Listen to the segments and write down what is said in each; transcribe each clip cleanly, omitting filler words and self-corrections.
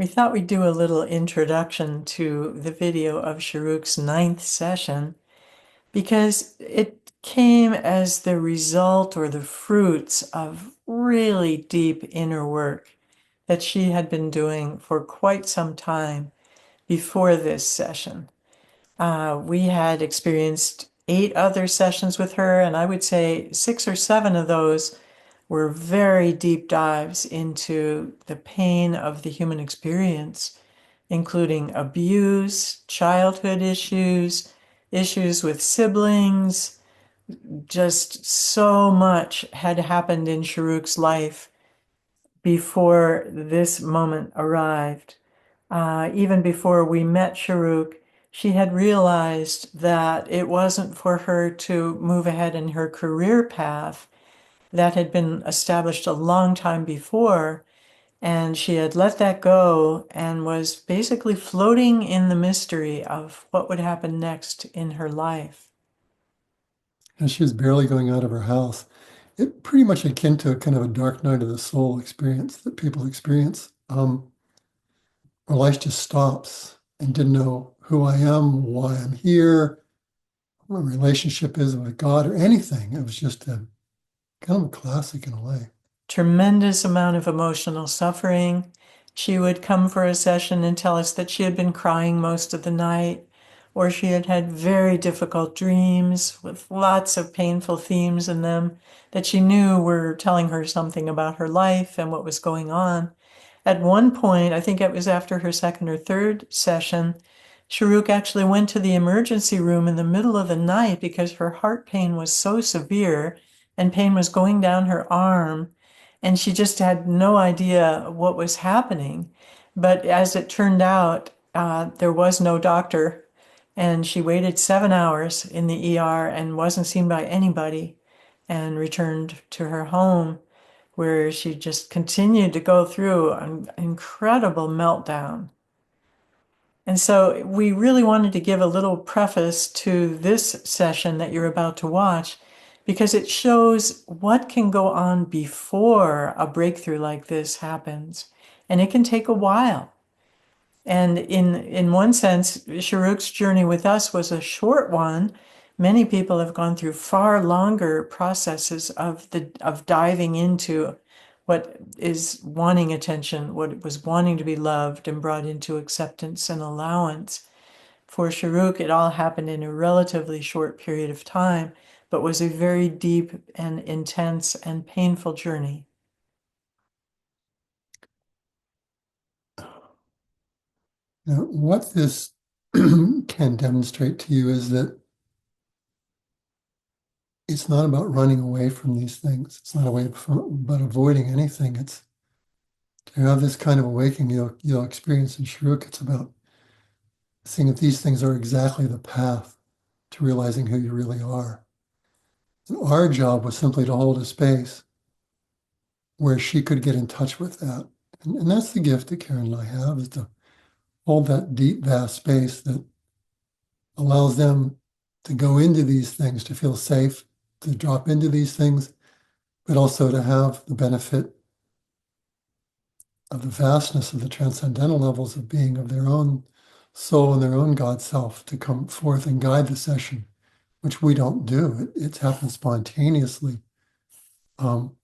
We thought we'd do a little introduction to the video of Sharouq's ninth session because it came as the result or the fruits of really deep inner work that she had been doing for quite some time before this session. We had experienced 8 other sessions with her, and I would say 6 or 7 of those were very deep dives into the pain of the human experience, including abuse, childhood issues, issues with siblings. Just so much had happened in Sharouq's life before this moment arrived. Even before we met Sharouq, she had realized that it wasn't for her to move ahead in her career path that had been established a long time before, and she had let that go and was basically floating in the mystery of what would happen next in her life. And she was barely going out of her house. It pretty much akin to a kind of a dark night of the soul experience that people experience. Where life just stops and didn't know who I am, why I'm here, what my relationship is with God or anything. It was just a kind of a classic in a way. Tremendous amount of emotional suffering. She would come for a session and tell us that she had been crying most of the night, or she had had very difficult dreams with lots of painful themes in them that she knew were telling her something about her life and what was going on. At one point, I think it was after her second or third session, Sharouq actually went to the emergency room in the middle of the night because her heart pain was so severe and pain was going down her arm, and she just had no idea what was happening. But as it turned out, there was no doctor, and she waited 7 hours in the ER and wasn't seen by anybody and returned to her home, where she just continued to go through an incredible meltdown. And so we really wanted to give a little preface to this session that you're about to watch because it shows what can go on before a breakthrough like this happens. And it can take a while. And in one sense, Sharouq's journey with us was a short one. Many people have gone through far longer processes of diving into what is wanting attention, what was wanting to be loved and brought into acceptance and allowance. For Sharouq, it all happened in a relatively short period of time, but was a very deep and intense and painful journey. Now, what this can demonstrate to you is that it's not about running away from these things. It's not a way about avoiding anything. It's to have this kind of awakening you'll experience in Sharouq. It's about seeing that these things are exactly the path to realizing who you really are. And our job was simply to hold a space where she could get in touch with that. And that's the gift that Karen and I have, is to hold that deep, vast space that allows them to go into these things, to feel safe, to drop into these things, but also to have the benefit of the vastness of the transcendental levels of being of their own soul and their own God self to come forth and guide the session, which we don't do. It's happened spontaneously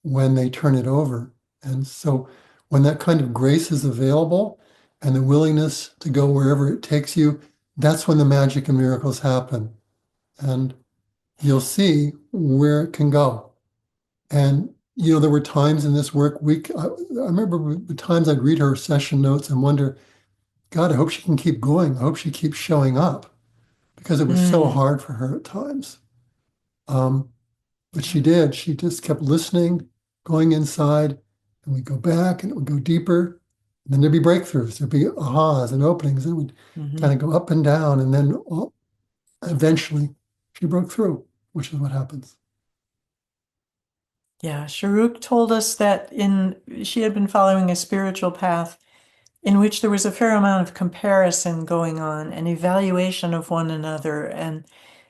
when they turn it over. And so when that kind of grace is available and the willingness to go wherever it takes you, that's when the magic and miracles happen. And you'll see where it can go. And, there were times in this work week, I remember the times I'd read her session notes and wonder, God, I hope she can keep going. I hope she keeps showing up, because it was so Mm. hard for her at times. But she did. She just kept listening, going inside, and we'd go back and it would go deeper. And then there'd be breakthroughs, there'd be ahas and openings, and it would kind of go up and down. And then eventually she broke through, which is what happens. Yeah, Sharouq told us that she had been following a spiritual path in which there was a fair amount of comparison going on and evaluation of one another. And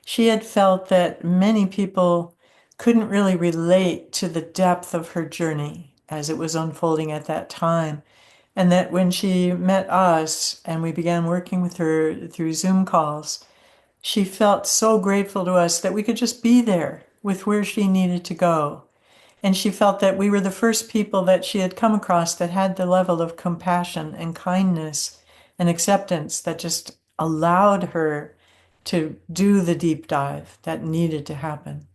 she had felt that many people couldn't really relate to the depth of her journey as it was unfolding at that time. And that when she met us and we began working with her through Zoom calls, she felt so grateful to us that we could just be there with where she needed to go. And she felt that we were the first people that she had come across that had the level of compassion and kindness and acceptance that just allowed her to do the deep dive that needed to happen.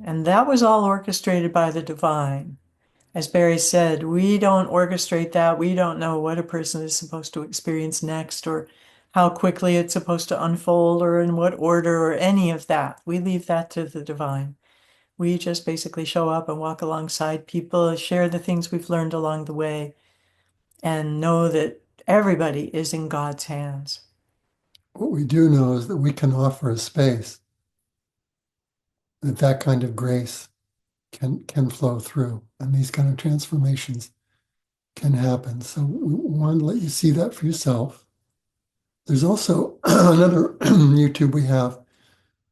And that was all orchestrated by the divine. As Barry said, we don't orchestrate that. We don't know what a person is supposed to experience next or how quickly it's supposed to unfold or in what order or any of that. We leave that to the divine. We just basically show up and walk alongside people, share the things we've learned along the way, and know that everybody is in God's hands. What we do know is that we can offer a space that that kind of grace can flow through, and these kind of transformations can happen. So we want to let you see that for yourself. There's also another YouTube we have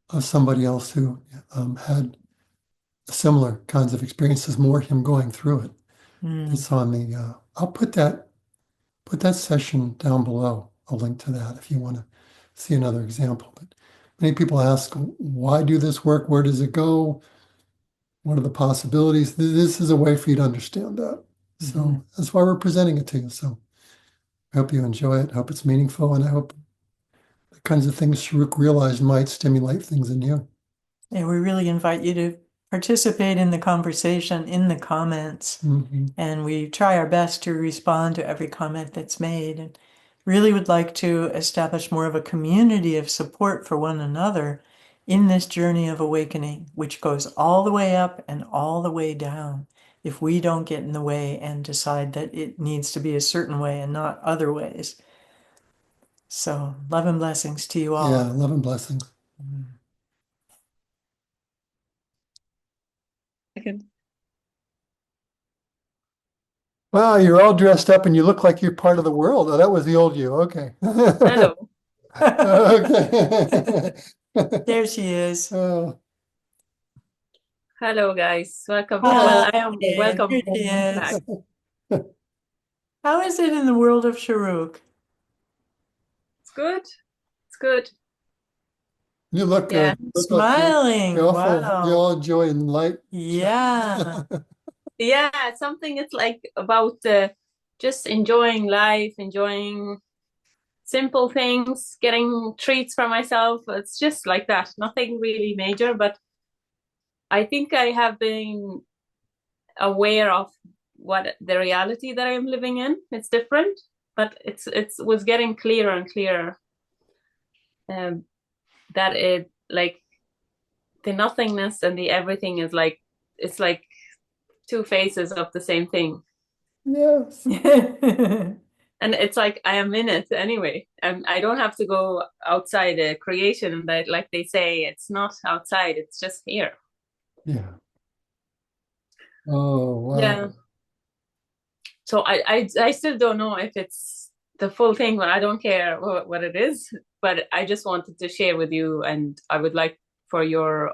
of somebody else who had similar kinds of experiences, more him going through it. It's on the, I'll put that session down below. I'll link to that if you want to see another example. But many people ask, why do this work? Where does it go? What are the possibilities? This is a way for you to understand that. So that's why we're presenting it to you. So I hope you enjoy it. I hope it's meaningful. And I hope the kinds of things Sharouq realized might stimulate things in you. And we really invite you to participate in the conversation in the comments. And we try our best to respond to every comment that's made, and really would like to establish more of a community of support for one another in this journey of awakening, which goes all the way up and all the way down if we don't get in the way and decide that it needs to be a certain way and not other ways. So love and blessings to you all. Yeah, love and blessings. Wow, you're all dressed up and you look like you're part of the world. Oh, that was the old you. Okay. Hello. Okay. There she is. Oh, Hello, guys. Welcome. Hi. Well, I am There welcome she back. is. How is it in the world of Sharouq? It's good. It's good. you look Yeah. good. You look like Smiling. you're full Wow. of joy and light. Yeah. Yeah. Something it's like about just enjoying life, enjoying simple things, getting treats for myself. It's just like that. Nothing really major, but I think I have been aware of what the reality that I'm living in. It's different, but it was getting clearer and clearer. That it like the nothingness and the everything is like it's like two faces of the same thing, Yes. and it's like I am in it anyway, and I don't have to go outside a creation. That, like they say, it's not outside, it's just here. Yeah. Oh, wow. Yeah. So I still don't know if it's the full thing, but I don't care what it is. But I just wanted to share with you, and I would like for your,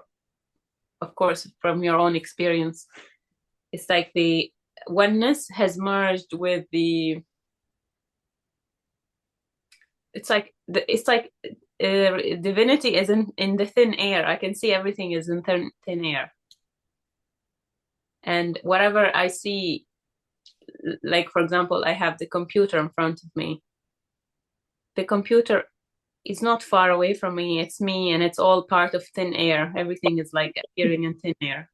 of course, from your own experience, it's like the oneness has merged with the, it's like divinity is in the thin air. I can see everything is in thin air, and whatever I see, like for example, I have the computer in front of me. The computer is not far away from me, it's me, and it's all part of thin air. Everything is like appearing in thin air.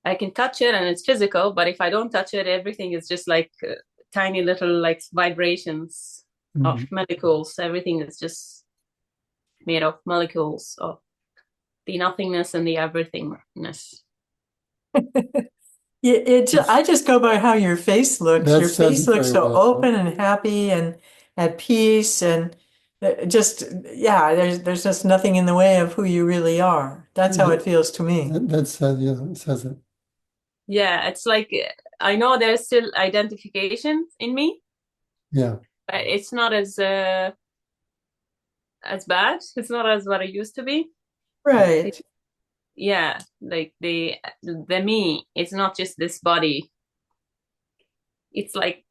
I can touch it and it's physical, but if I don't touch it, everything is just like tiny little like vibrations of molecules. Everything is just made of molecules of the nothingness and the everythingness. I just go by how your face looks. That Your says face it looks very so well. open and happy and at peace, and just, yeah, there's just nothing in the way of who you really are. That's how it feels to me. That says, yeah, it says it. Yeah, it's like I know there's still identification in me. Yeah. But it's not as bad. It's not as what it used to be. Right. Yeah, like the me, it's not just this body. it's like,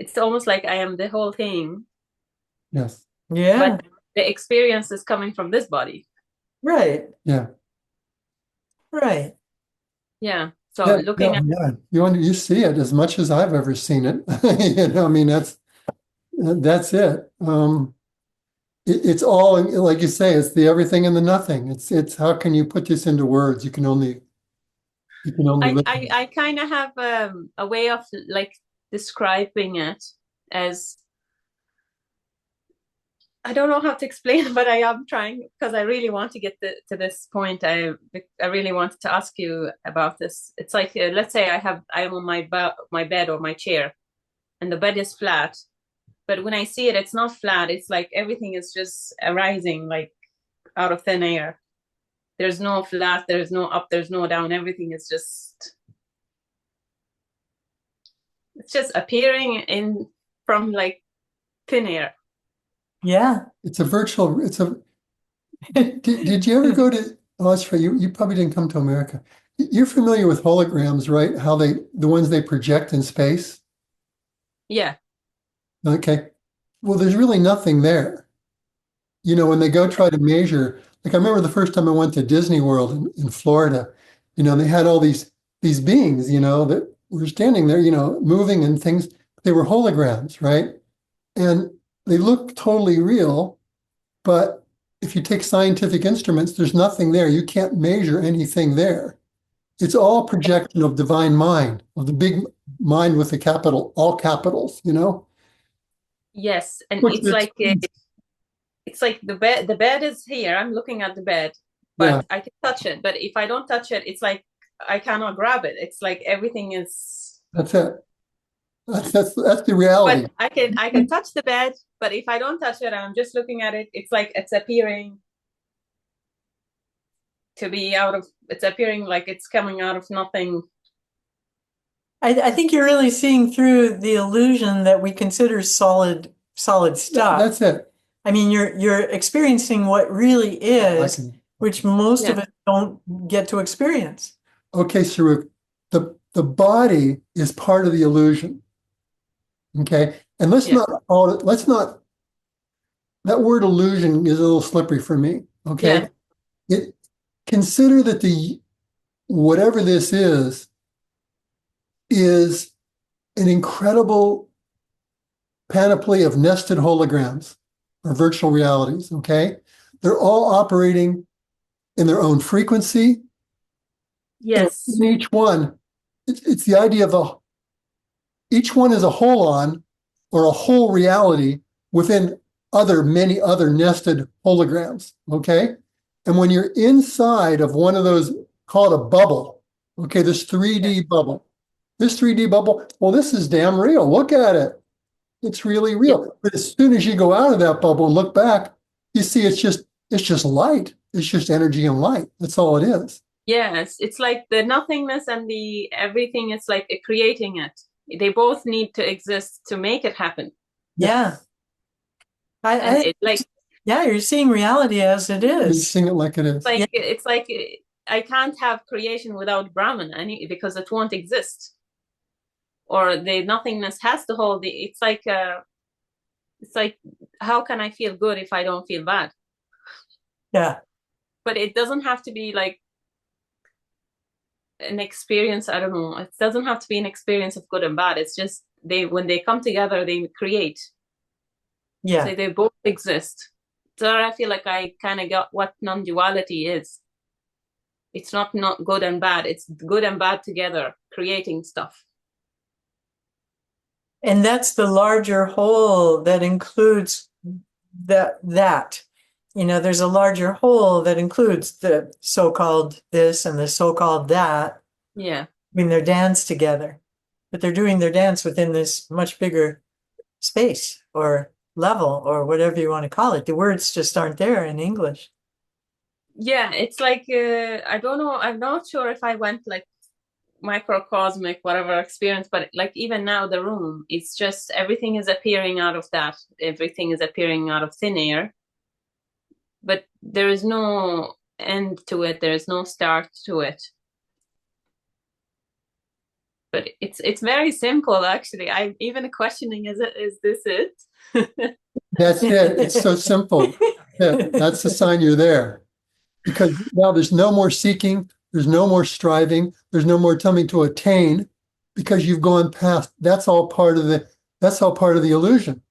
it's almost like I am the whole thing, Yes. Yeah. but the experience is coming from this body. Right. Yeah. Right. Yeah. So Yeah. looking Yeah. at, Yeah. You see it as much as I've ever seen it. I mean, that's it. It's all, like you say, it's the everything and the nothing. It's how can you put this into words? You can only live. I kind of have a way of like describing it as, I don't know how to explain, but I am trying because I really want to get to this point. I really wanted to ask you about this. It's like, let's say I'm on my bed or my chair, and the bed is flat. But when I see it, it's not flat. It's like everything is just arising like out of thin air. There's no flat, there's no up, there's no down. Everything is just, it's just appearing in from like thin air. Yeah. It's a virtual. Did you ever go to? Oh, that's right. You probably didn't come to America. You're familiar with holograms, right? How the ones they project in space. Yeah. Okay. Well, there's really nothing there. When they go try to measure, like I remember the first time I went to Disney World in Florida, they had all these beings, that were standing there, moving and things. They were holograms, right? And they look totally real, but if you take scientific instruments, there's nothing there. You can't measure anything there. It's all projection of divine mind, of the big mind with the capital, all capitals, Yes. And Which it's like the bed is here. I'm looking at the bed, yeah, but I can touch it. But if I don't touch it, it's like I cannot grab it. It's like everything is, that's it. That's the reality. but I can touch the bed, but if I don't touch it, I'm just looking at it, it's like it's appearing to be out of, it's appearing like it's coming out of nothing. I think you're really seeing through the illusion that we consider solid stuff. That's it. I mean, you're experiencing what really is, which most of Yeah. us don't get to experience. Okay, Sharouq, the body is part of the illusion. Okay, and let's Yeah. not that word illusion is a little slippery for me. Okay, it consider that the whatever this is an incredible panoply of nested holograms or virtual realities. Okay, they're all operating in their own frequency. Yes. In each one, it's the idea of each one is a holon or a whole reality within many other nested holograms. Okay. And when you're inside of one of those, call it a bubble. Okay. This 3D bubble. This 3D bubble, well, this is damn real. Look at it. It's really real. Yeah. But as soon as you go out of that bubble and look back, you see it's just light. It's just energy and light. That's all it is. Yes. It's like the nothingness and the everything is like creating it. They both need to exist to make it happen. Yeah. Yeah, you're seeing reality as it You're is. seeing it like it is. It's like I can't have creation without Brahman because it won't exist. Or the nothingness has to hold the, it's like how can I feel good if I don't feel bad? Yeah. But it doesn't have to be like an experience. I don't know. It doesn't have to be an experience of good and bad. It's just when they come together, they create. Yeah. So they both exist. So I feel like I kind of got what non-duality is. It's not good and bad. It's good and bad together, creating stuff. And that's the larger whole that includes that. There's a larger whole that includes the so-called this and the so-called that. Yeah. I mean, they're danced together, but they're doing their dance within this much bigger space or level or whatever you want to call it. The words just aren't there in English. Yeah, it's like, I don't know. I'm not sure if I went like microcosmic, whatever experience, but like even now the room, it's just everything is appearing out of that. Everything is appearing out of thin air. But there is no end to it. There is no start to it. But it's very simple, actually. I'm even questioning, is this it? That's it. It's so simple. Yeah, that's the sign you're there. Because now there's no more seeking, there's no more striving, there's no more coming to attain, because you've gone past. That's all part of the illusion.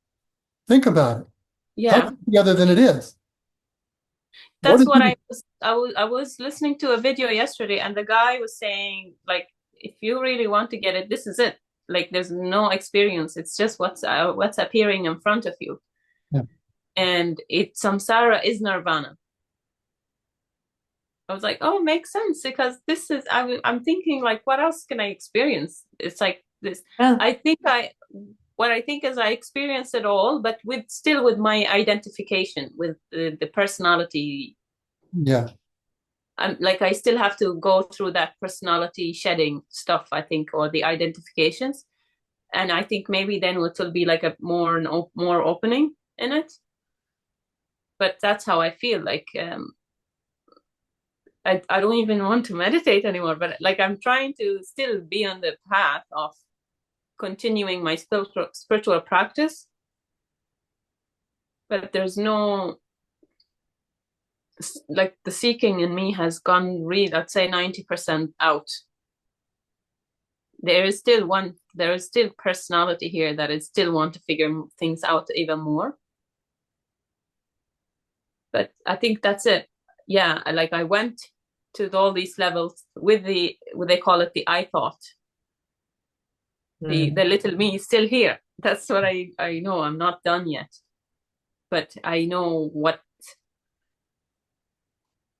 Think about it. How Yeah. can it be other than it is? What That's is what it? I was listening to a video yesterday, and the guy was saying, like, if you really want to get it, this is it. Like, there's no experience. It's just what's appearing in front of you. Yeah. And samsara is nirvana. I was like, oh, makes sense, because this is I'm thinking, like, what else can I experience? It's like this. Yeah. What I think is I experience it all, but with my identification with the personality. Yeah. Like, I still have to go through that personality shedding stuff, I think, or the identifications. And I think maybe then it will be like a more opening in it. But that's how I feel. Like, I don't even want to meditate anymore, but like, I'm trying to still be on the path of continuing my spiritual practice. But there's no, like, the seeking in me has gone really, I'd say 90% out. There is still personality here that is still want to figure things out even more. But I think that's it. Yeah, like, I went to all these levels with what they call it, the I thought. The little me is still here. That's what I know. I'm not done yet. But I know what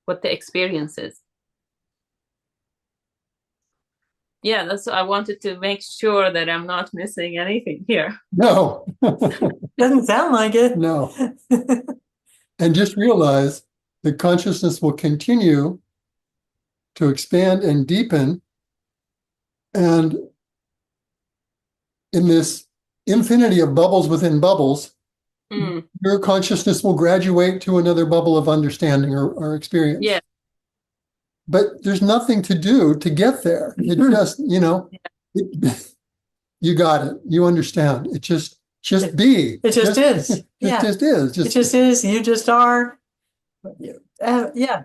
the experience is. Yeah, that's I wanted to make sure that I'm not missing anything here. No. Doesn't sound like it. No. And just realize that consciousness will continue to expand and deepen. And in this infinity of bubbles within bubbles, your consciousness will graduate to another bubble of understanding or experience. Yeah. But there's nothing to do to get there. It just, you got it. You understand. It just be. It just is. It just is. It just is. You just are. Yeah.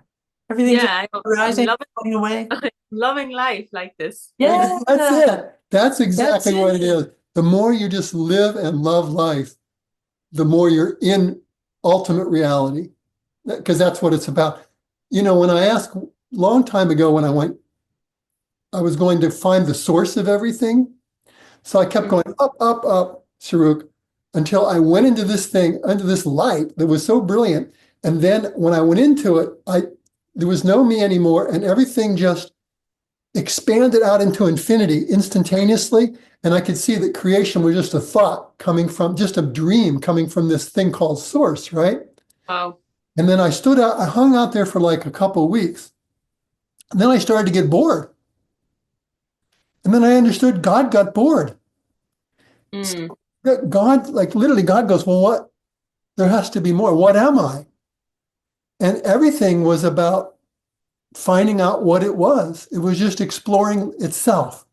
Everything's rising, going away. Loving life like this. Yeah. That's it. That's exactly what it is. The more you just live and love life, the more you're in ultimate reality. Because that's what it's about. When I asked a long time ago, when I was going to find the source of everything. So I kept going up, up, up, Sharouq, until I went into this thing, under this light that was so brilliant. And then when I went into it, there was no me anymore, and everything just expanded out into infinity instantaneously. And I could see that creation was just a thought coming from, just a dream coming from this thing called source, right? Wow. And then I hung out there for like a couple of weeks. And then I started to get bored. And then I understood God got bored. So God, like literally, God goes, well, what? There has to be more. What am I? And everything was about finding out what it was. It was just exploring itself.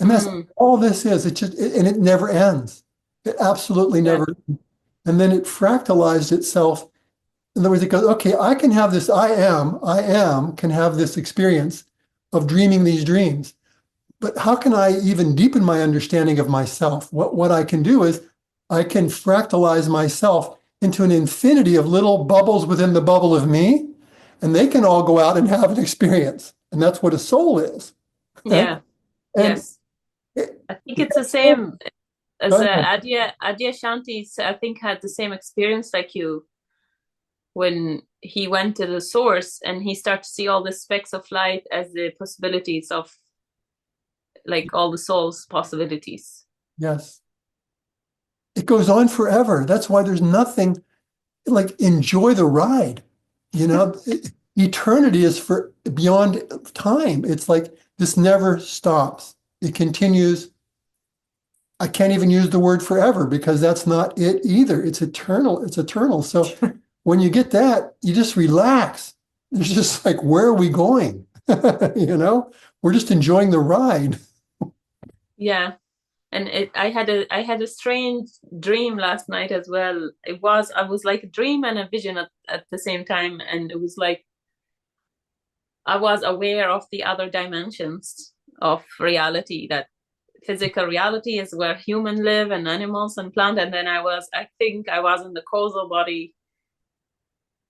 And that's all this is. And it never ends. It absolutely never ends. And then it fractalized itself. In other words, it goes, okay, I can have this, I am, can have this experience of dreaming these dreams. But how can I even deepen my understanding of myself? What I can do is I can fractalize myself into an infinity of little bubbles within the bubble of me, and they can all go out and have an experience. And that's what a soul is. Yeah. Yes. I think it's the same as Adya Shanti, I think, had the same experience like you when he went to the source and he started to see all the specks of light as the possibilities of, like, all the soul's possibilities. Yes. It goes on forever. That's why there's nothing like enjoy the ride. Eternity is for beyond time. It's like this never stops. It continues. I can't even use the word forever because that's not it either. It's eternal. It's eternal. So when you get that, you just relax. It's just like, where are we going? We're just enjoying the ride. Yeah. And I had a strange dream last night as well. I was like a dream and a vision at the same time. And it was like I was aware of the other dimensions of reality, that physical reality is where humans live and animals and plant. And then I think I was in the causal body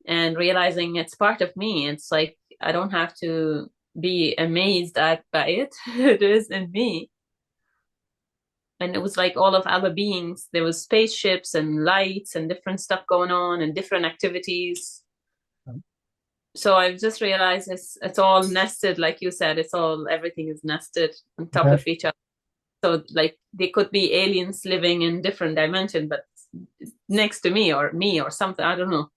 and realizing it's part of me. It's like I don't have to be amazed by it. It is in me. And it was like all of other beings. There was spaceships and lights and different stuff going on and different activities. So I just realized it's all nested, like you said. Everything is nested on top Yeah. of each other. So like they could be aliens living in different dimension, but next to me or something. I don't know.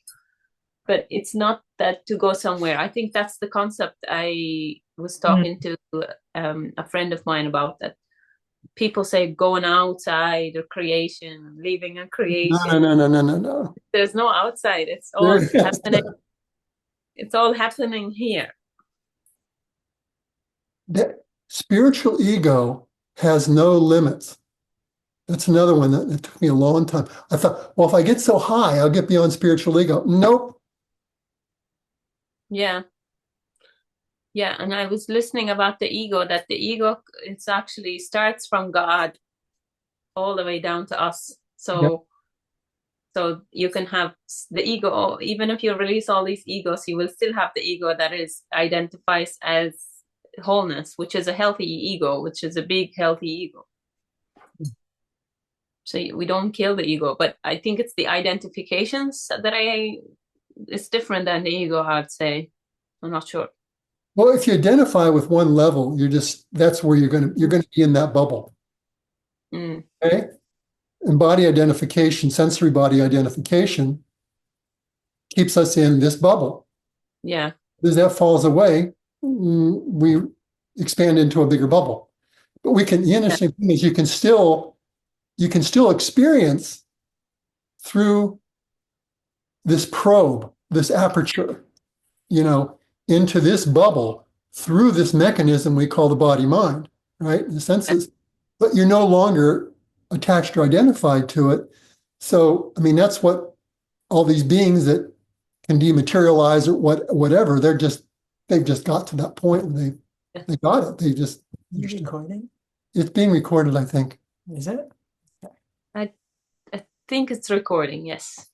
But it's not that to go somewhere. I think that's the concept I was talking to a friend of mine about, that people say going outside or creation, leaving a creation. No. There's no outside. It's all happening. It's all happening here. The spiritual ego has no limits. That's another one that took me a long time. I thought, well, if I get so high, I'll get beyond spiritual ego. Nope. Yeah. Yeah. And I was listening about the ego, that the ego, it's actually starts from God all the way down to us. So you can have the ego, even if you release all these egos, you will still have the ego that identifies as wholeness, which is a healthy ego, which is a big healthy ego. So we don't kill the ego, but I think it's the identifications that it's different than the ego, I'd say. I'm not sure. Well, if you identify with one level, that's where you're gonna be in that bubble. Okay? And body identification, sensory body identification keeps us in this bubble. Yeah. As that falls away, we expand into a bigger bubble. But the interesting thing is you can still experience through this probe, this aperture, into this bubble through this mechanism we call the body mind, right? The senses, but you're no longer attached or identified to it. So, I mean, that's what all these beings that can dematerialize or whatever, they've just got to that point where they got it. They just. You're recording? It's being recorded, I think. Is it? I think it's recording, yes.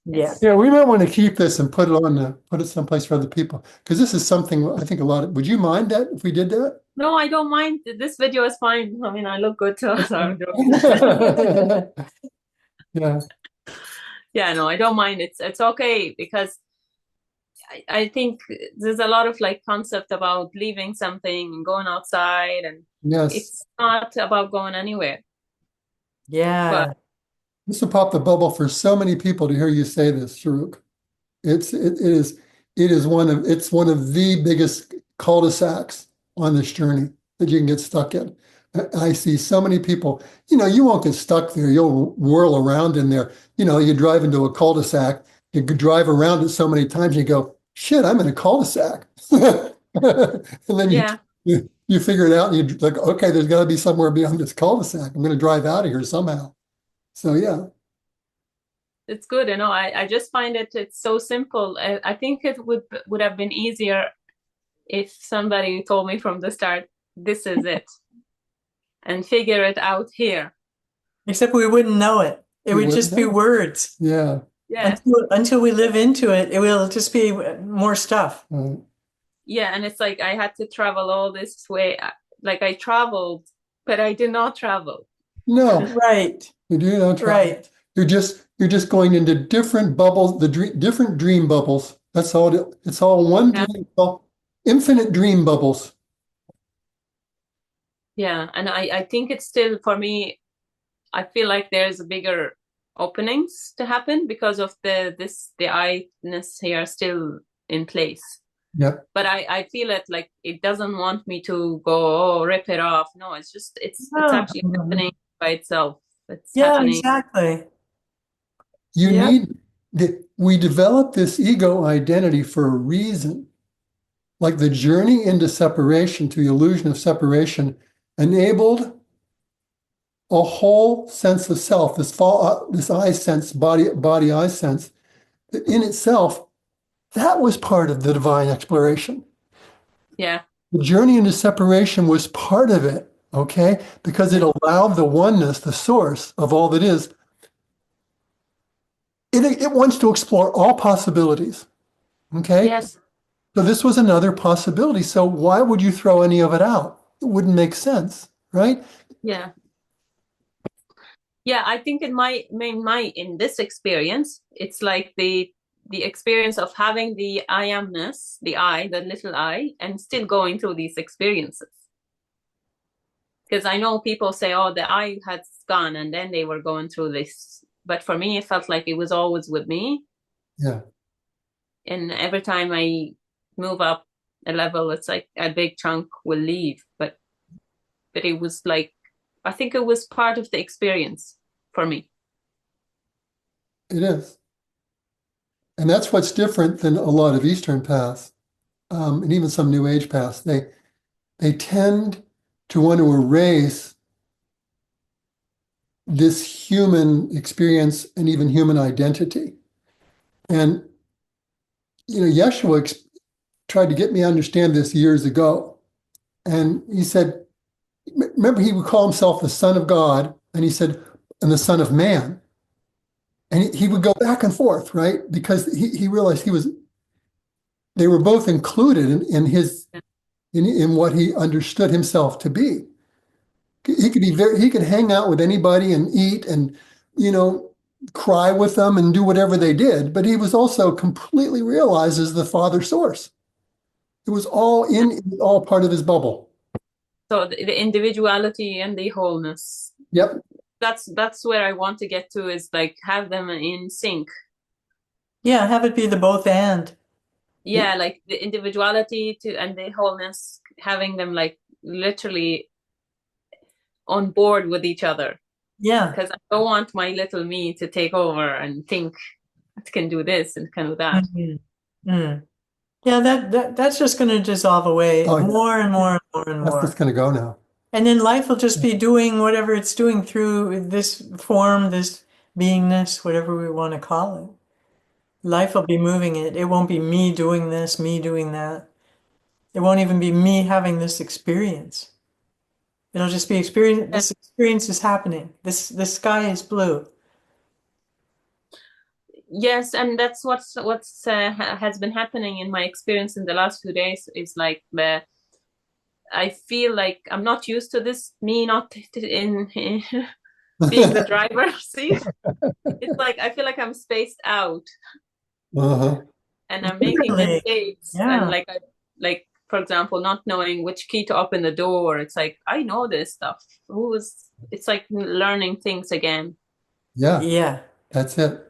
Yeah. Yeah, we might want to keep this and put it someplace for other people, because this is something I think would you mind that if we did that? No, I don't mind. This video is fine. I mean, I look good too. So Yeah. Yeah, no, I don't mind. It's okay, because I think there's a lot of like concept about leaving something and going outside, and Yes. it's not about going anywhere. Yeah. But this will pop the bubble for so many people to hear you say this, Sharouq. It is one of the biggest cul-de-sacs on this journey that you can get stuck in. I see so many people, you won't get stuck there. You'll whirl around in there. You drive into a cul-de-sac, you could drive around it so many times, you go, shit, I'm in a cul-de-sac. And then you figure it out, and you're like, okay, there's got to be somewhere beyond this cul-de-sac. I'm going to drive out of here somehow. So, yeah. It's good, I just find it's so simple. I think it would have been easier if somebody told me from the start, this is it, and figure it out here. Except we wouldn't know it. It would just be words. Yeah. Yeah. Until we live into it, it will just be more stuff. Yeah, and it's like I had to travel all this way. Like I traveled, but I did not travel. No. Right. You do not travel. Right. You're just going into different bubbles, different dream bubbles. That's all. It's all one dream, infinite dream bubbles. Yeah, and I think it's still, for me, I feel like there's a bigger openings to happen because of the I-ness here still in place. Yeah. But I feel it like it doesn't want me to go, rip it off. No, it's actually happening by itself. It's happening. Exactly. We develop this ego identity for a reason. Like the journey into separation, to the illusion of separation, enabled a whole sense of self, this I sense, body I sense, that in itself, that was part of the divine exploration. Yeah. The journey into separation was part of it, okay? Because it allowed the oneness, the source of all that is, it wants to explore all possibilities, okay? Yes. So this was another possibility. So why would you throw any of it out? It wouldn't make sense, right? Yeah. Yeah, I think in this experience, it's like the experience of having the I amness, the I, the little I, and still going through these experiences. Because I know people say, oh, the I had gone and then they were going through this. But for me, it felt like it was always with me. Yeah. And every time I move up a level, it's like a big chunk will leave. But it was like, I think it was part of the experience for me. It is. And that's what's different than a lot of Eastern paths, and even some New Age paths. They tend to want to erase this human experience and even human identity. And Yeshua tried to get me to understand this years ago. And he said, remember, he would call himself the Son of God, and he said, and the Son of Man. And he would go back and forth, right? Because he realized they were both included in what he understood himself to be. He could hang out with anybody and eat and, you know, cry with them and do whatever they did, but he was also completely realized as the Father source. It was all part of his bubble. So the individuality and the wholeness. Yep. That's where I want to get to, is like have them in sync. Yeah, have it be the both and. Yeah, like the individuality to and the wholeness, having them like literally on board with each other. Yeah. Because I don't want my little me to take over and think it can do this and can do that. Mm-hmm. Mm. Yeah, that's just going to dissolve away Oh, yeah. more and more and more and That's more. what's going to go now. And then life will just be doing whatever it's doing through this form, this beingness, whatever we want to call it. Life will be moving it. It won't be me doing this, me doing that. It won't even be me having this experience. It'll just be experience. This experience is happening. The sky is blue. Yes, and that's what's has been happening in my experience in the last few days. Is like I feel like I'm not used to this, me not in being the driver seat. It's like I feel like I'm spaced out Uh-huh. and I'm making Really? mistakes, and Yeah. like for example, not knowing which key to open the door. It's like I know this stuff. It's like learning things again. Yeah, Yeah. that's it.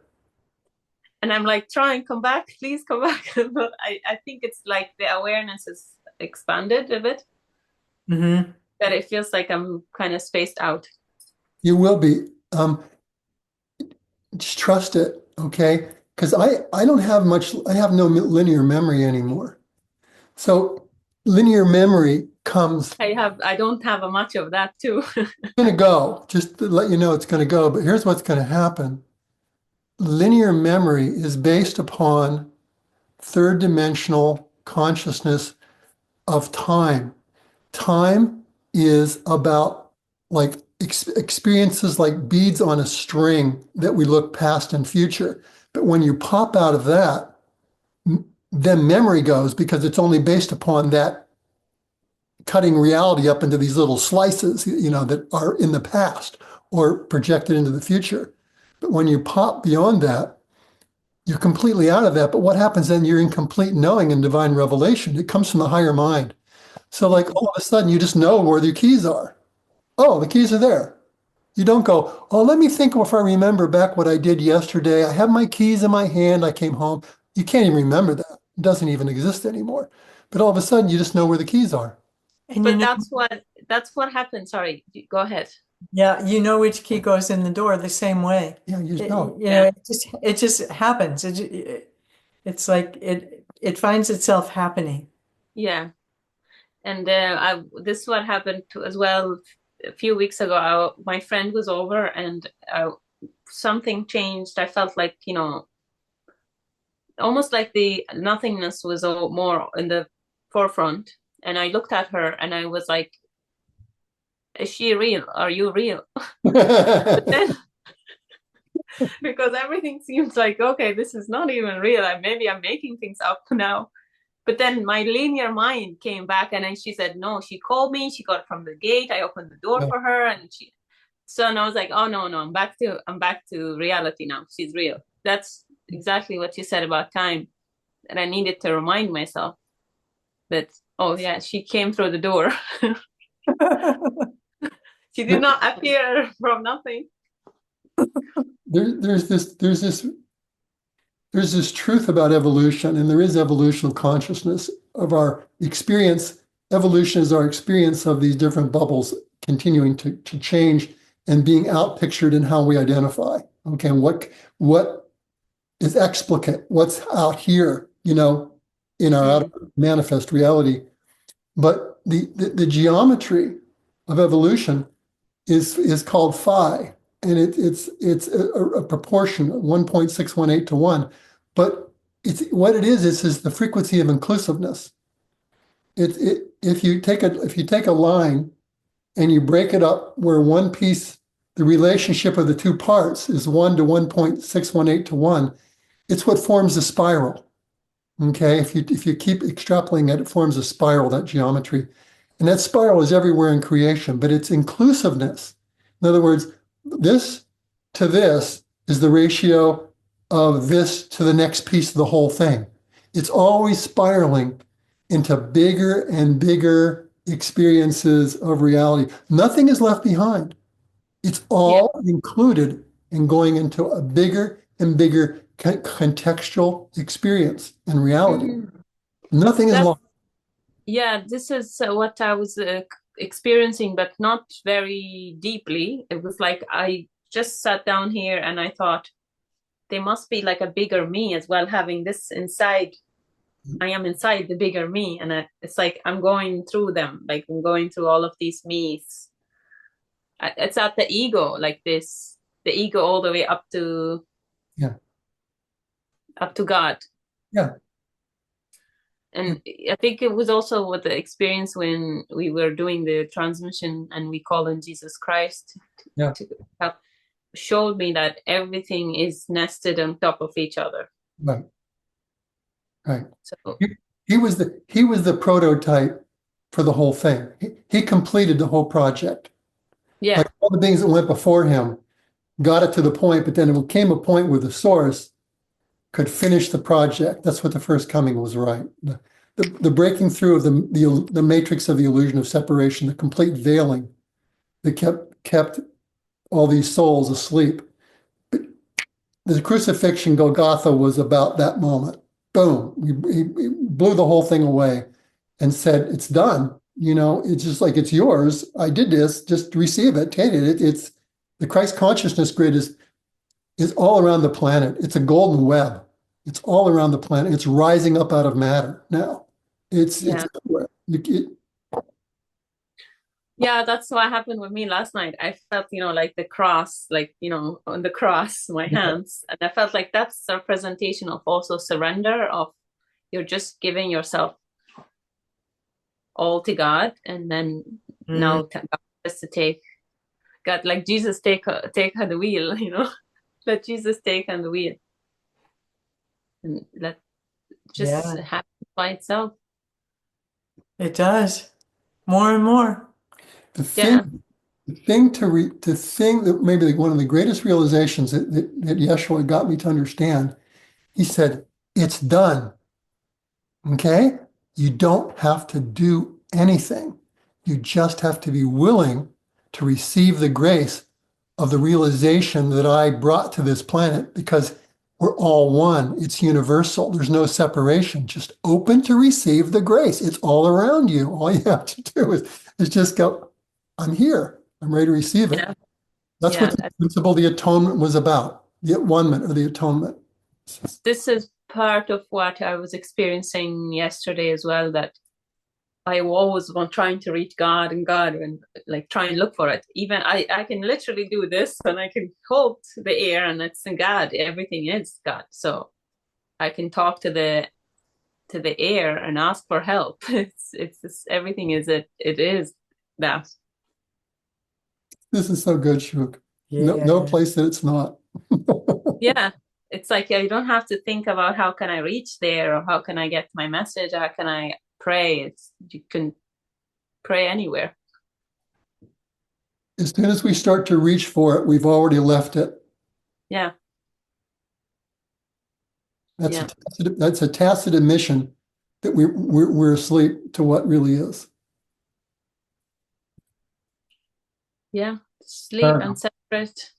And I'm like, trying, come back, please come back. But I think it's like the awareness is expanded a bit, Mm-hmm. that it feels like I'm kind of spaced out. You will be. Just trust it, okay? Because I don't have much, I have no linear memory anymore. So linear memory comes, I don't have a much of that too. going to go, just to let you know it's going to go. But here's what's going to happen. Linear memory is based upon third dimensional consciousness of time. Time is about like experiences like beads on a string that we look past and future. But when you pop out of that, then memory goes because it's only based upon that cutting reality up into these little slices, that are in the past or projected into the future. But when you pop beyond that, you're completely out of that. But what happens then? You're in complete knowing and divine revelation. It comes from the higher mind. So like all of a sudden you just know where the keys are. Oh, the keys are there. You don't go, oh, let me think if I remember back what I did yesterday. I have my keys in my hand. I came home. You can't even remember that. It doesn't even exist anymore. But all of a sudden you just know where the keys are. And But that's what happened. Sorry, go ahead. yeah, you know which key goes in the door the same way. Yeah, you just It, know. you know, Yeah, it just happens. It's like it finds itself happening. yeah. And this what happened to as well a few weeks ago, my friend was over and something changed. I felt like, almost like the nothingness was more in the forefront. And I looked at her and I was like, is she real? Are you real? But then, because everything seems like, okay, this is not even real. Maybe I'm making things up now. But then my linear mind came back and then she said, no, she called me. She got from the gate. I opened the door for her. And I was like, oh, no, I'm back to reality now. She's real. That's exactly what you said about time. And I needed to remind myself that, oh yeah, she came through the door. She did not appear from nothing. There's this truth about evolution, and there is evolutional consciousness of our experience. Evolution is our experience of these different bubbles continuing to change and being outpictured in how we identify. Okay, what is explicate? What's out here? In our outer manifest reality. But the geometry of evolution is called phi, and it's a proportion 1.618 to 1. But what it is the frequency of inclusiveness. If you take a line and you break it up where one piece, the relationship of the two parts is 1 to 1.618 to 1, it's what forms a spiral. Okay, if you keep extrapolating it forms a spiral, that geometry. And that spiral is everywhere in creation, but it's inclusiveness. In other words, this to this is the ratio of this to the next piece of the whole thing. It's always spiraling into bigger and bigger experiences of reality. Nothing is left behind. It's all included in going into a bigger and bigger contextual experience and reality. Nothing is lost. Yeah, this is what I was experiencing, but not very deeply. It was like I just sat down here and I thought there must be like a bigger me as well, having this inside. I am inside the bigger me, and it's like I'm going through them, like I'm going through all of these me's. It's at the ego, like this, the ego all the way up to God. Yeah. And I think it was also what the experience when we were doing the transmission and we called on Jesus Christ to help, showed me that everything is nested on top of each other. Right. So he was the prototype for the whole thing. He completed the whole project. Yeah. Like all the things that went before him got it to the point, but then it came a point where the source could finish the project. That's what the first coming was, right? The breaking through of the matrix of the illusion of separation, the complete veiling that kept all these souls asleep. The crucifixion, Golgotha, was about that moment. Boom! He blew the whole thing away and said, "It's done." It's just like, it's yours. I did this. Just receive it. Take it. It's the Christ consciousness grid is all around the planet. It's a golden web. It's all around the planet. It's rising up out of matter now. It's everywhere. Yeah, that's what happened with me last night. I felt, like the cross, like, on the cross, my hands. And I felt like that's a presentation of also surrender, of you're just giving yourself all to God. And then now God has to take, God, like Jesus, take the wheel, let Jesus take on the wheel. And let just happen by itself. It does. More and more. The thing that maybe one of the greatest realizations that Yeshua got me to understand, he said, it's done. Okay? You don't have to do anything. You just have to be willing to receive the grace of the realization that I brought to this planet, because we're all one. It's universal. There's no separation. Just open to receive the grace. It's all around you. All you have to do is just go, I'm here. I'm ready to receive it. Yeah. That's what the principle of the atonement was about, the one-ment or the atonement. This is part of what I was experiencing yesterday as well, that I always want trying to reach God and like try and look for it. Even I can literally do this and I can hold the air and it's in God. Everything is God. So I can talk to the air and ask for help. It's everything is it is that. This is so good, Sharouq. No, Yeah. no place that it's not. Yeah. It's like you don't have to think about how can I reach there or how can I get my message, how can I pray. It's you can pray anywhere. As soon as we start to reach for it, we've already left it. Yeah. That's Yeah. that's a tacit admission that we're asleep to what really is. Yeah. Sleep and separate.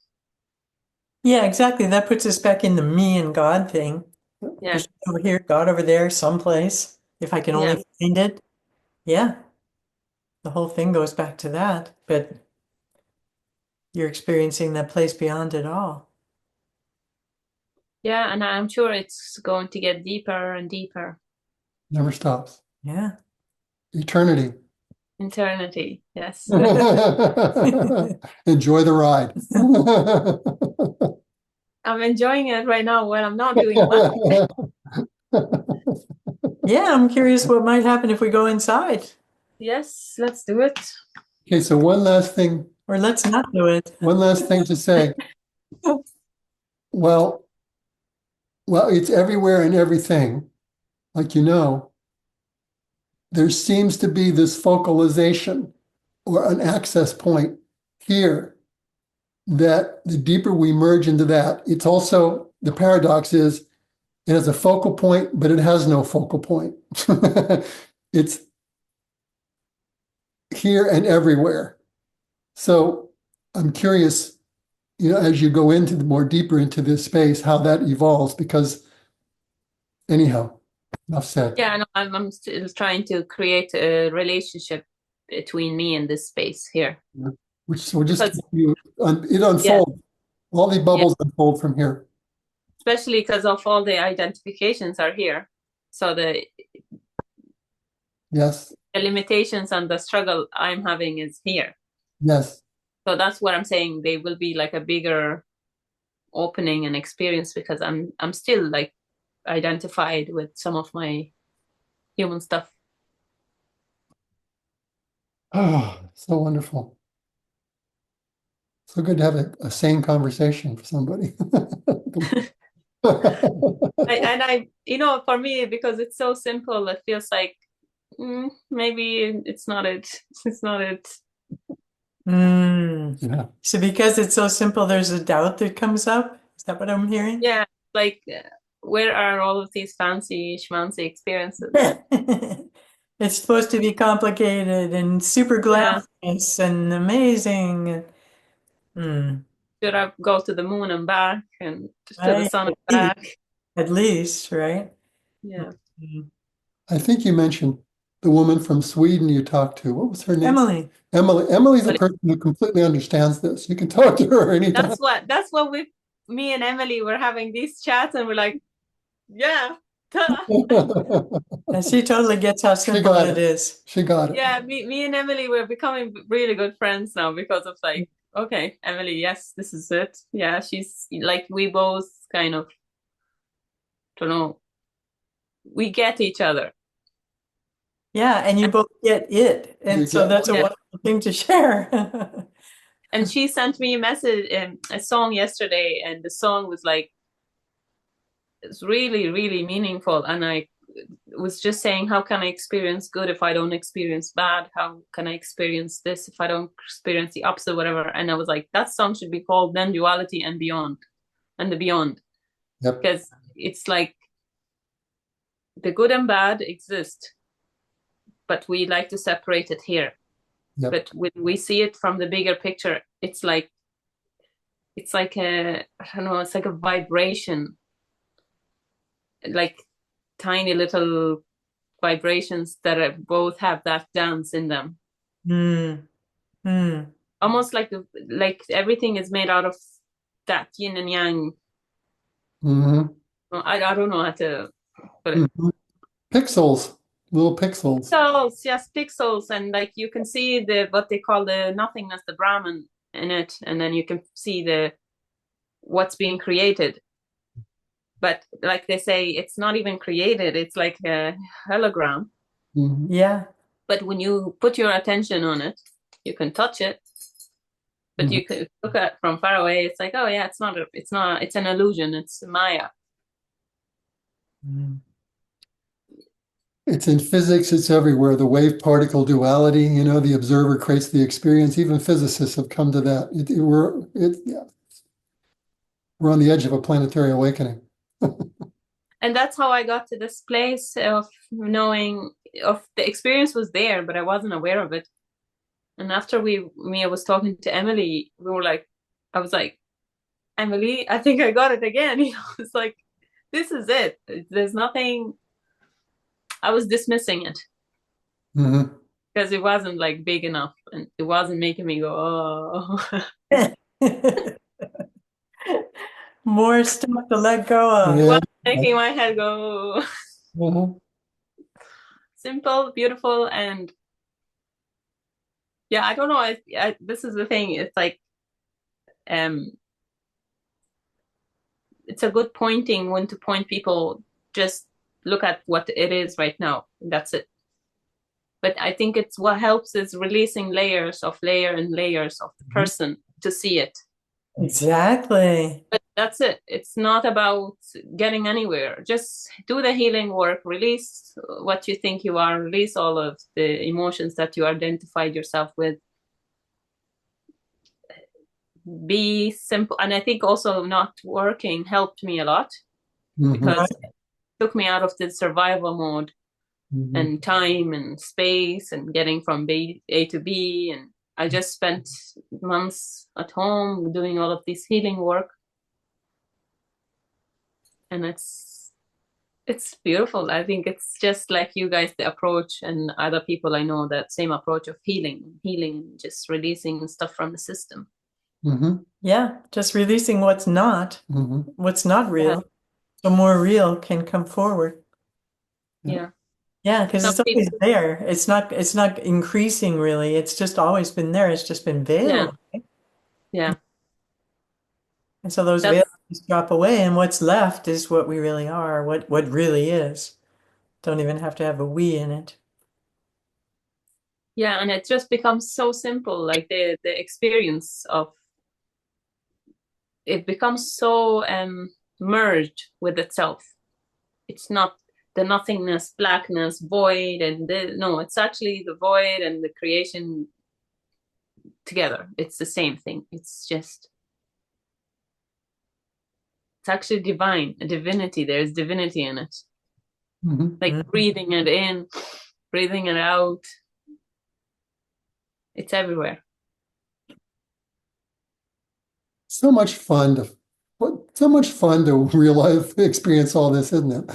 Yeah, exactly. That puts us back in the me and God thing. Yeah. There's over here, God over there, someplace. If I can Yeah. only find it. Yeah, the whole thing goes back to that. But you're experiencing that place beyond it all. Yeah. And I'm sure it's going to get deeper and deeper. Never stops. Yeah. Eternity. Eternity. Yes. Enjoy the ride. I'm enjoying it right now when I'm not doing much. Yeah, I'm curious what might happen if we go inside. Yes, let's do it. Okay, so one last thing. Or let's not do it. One last thing to say. Well, it's everywhere and everything. Like there seems to be this focalization or an access point here that the deeper we merge into that, it's also the paradox is it has a focal point, but it has no focal point. It's here and everywhere. So I'm curious, as you go into more deeper into this space, how that evolves, because anyhow, enough said. Yeah, no, I'm still trying to create a relationship between me and this space here. So just Because, it unfolds. All the bubbles unfold from here. especially because of all the identifications are here. So the Yes. limitations and the struggle I'm having is here. Yes. So that's what I'm saying. They will be like a bigger opening and experience because I'm still like identified with some of my human stuff. Oh, so wonderful. So good to have a sane conversation for somebody. For me, because it's so simple, it feels like maybe it's not it. It's not it. Yeah. So because it's so simple, there's a doubt that comes up. Is that what I'm hearing? Yeah, like where are all of these fancy schmancy experiences? It's supposed to be complicated and super glamorous and amazing. Should I go to the moon and back and to the Right. sun and back? At least, right? Yeah. Mm. I think you mentioned the woman from Sweden you talked to. What was her name? Emily. Emily's a person who completely understands this. You can talk to her anytime. That's what me and Emily were having these chats and we're like, yeah. And she totally gets how simple it is. She got it. Yeah, me and Emily were becoming really good friends now because of like, okay, Emily, yes, this is it. Yeah, she's like we both kind of don't know. We get each other. Yeah, and you both get it. And so that's a wonderful thing to share. And she sent me a message, a song yesterday, and the song was like, it's really, really meaningful. And I was just saying, how can I experience good if I don't experience bad? How can I experience this if I don't experience the opposite, whatever? And I was like, that song should be called Then Duality and Beyond, and the Beyond. Yep. Because it's like the good and bad exist, but we like to separate it here. Yep. But when we see it from the bigger picture, it's like I don't know, it's like a vibration, like tiny little vibrations that are, both have that dance in them. Almost like everything is made out of that yin and yang. Mm-hmm. I don't know how to put it. Pixels. Little pixels. Pixels, yes, pixels, and like you can see the what they call the nothingness, the Brahman in it, and then you can see the what's being created. But like they say, it's not even created, it's like a hologram. Mhm. Yeah. But when you put your attention on it, you can touch it. But Mhm. you can look at it from far away, it's like, oh yeah, it's an illusion, it's Maya. Mm. It's in physics, it's everywhere. The wave particle duality, the observer creates the experience. Even physicists have come to that. We're on the edge of a planetary awakening. And that's how I got to this place of knowing of the experience was there, but I wasn't aware of it. And after I was talking to Emily, I was like, Emily, I think I got it again. It's like, this is it. There's nothing. I was dismissing it Mhm. because it wasn't like big enough, and it wasn't making me go, oh. More stuff to let go of. It Yeah. wasn't making my head go. Mhm. Simple, beautiful, and yeah, I don't know. This is the thing. It's like, um, it's a good pointing when to point people. Just look at what it is right now. That's it. But I think it's what helps is releasing layers of the person to see it. Exactly. But that's it. It's not about getting anywhere. Just do the healing work, release what you think you are, release all of the emotions that you identified yourself with. Be simple. And I think also not working helped me a lot Mhm. because it took me out of the survival mode Mhm. and time and space and getting from A to B. And I just spent months at home doing all of this healing work. And it's beautiful. I think it's just like you guys, the approach, and other people I know, that same approach of healing, just releasing stuff from the system. Mhm. Yeah. Just releasing what's not Mhm. Yeah. real. So more real can come forward. Yeah. Yeah. Yeah, because Some it's always people, there. It's not increasing really. It's just always been there. It's just been yeah, veiled. yeah. And so those veils That's just drop away, and what's left is what we really are, what really is. Don't even have to have a we in it. yeah, and it just becomes so simple, like the experience of it becomes so merged with itself. It's not the nothingness, blackness, void, and no, it's actually the void and the creation together. It's the same thing. It's actually divine, a divinity. There's divinity in it. Mhm. Like Mhm. breathing it in, breathing it out. It's everywhere. So much fun so much fun to real life experience all this, isn't it?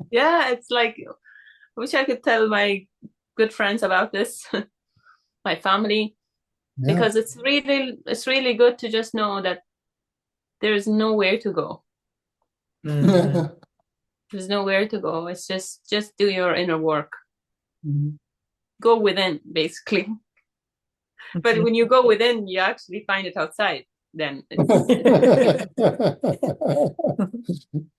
Yeah, it's like I wish I could tell my good friends about this, my family, Yeah. because it's really good to just know that there's nowhere to go. Mhm. There's nowhere to go. It's just do your inner work. Mhm. Go within, basically. But when you go within, you actually find it outside. Then it's